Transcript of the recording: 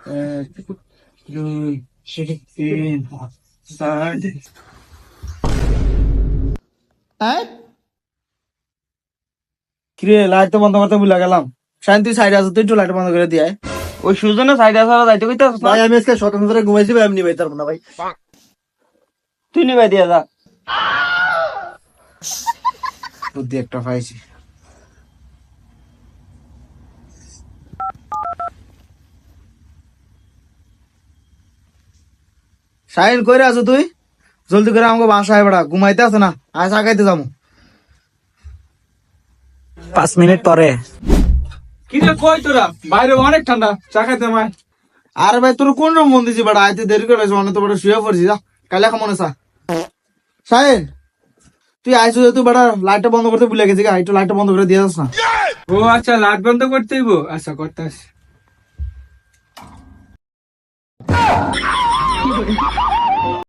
এক, দুই, তিন, চার। কিরে, লাইট তো বন্ধ করতে ভুলে গেলাম। শাইন, তুই সাইডে আছো, তুই একটু লাইট বন্ধ করে দিয়ে আয়। ওই সুজনে সাইডে আসা যাইতে কইতে ভাই আমি আজকে স্বতন্ত্র ধরে ঘুমাইছি ভাই, আমি নিবাই পারবো না ভাই। তুই নিবাই দিয়া যা। বুদ্ধি একটা পাইছি। শাইন, কইরে আছো তুই? জলদি করে আমাকে বাসায় বেড়া, ঘুমাইতে আছো না? আজ আগাইতে যাবো। 5 মিনিট পরে। কিরে কই তোরা? বাইরে অনেক ঠান্ডা, চা খাইতে মায়। আরে ভাই, তোর কোন রকম মন দিছি বেড়া, আইতে দেরি করে অনেক তো বড় শুয়ে পড়ছি, যা কালে মনে চা। শাইন, তুই আইসো যে, তুই বেড়া লাইটটা বন্ধ করতে ভুলে গেছি, একটু লাইটটা বন্ধ করে দিয়ে যাস না। ও আচ্ছা, লাইট বন্ধ করতে হইব। আচ্ছা করতে আসি।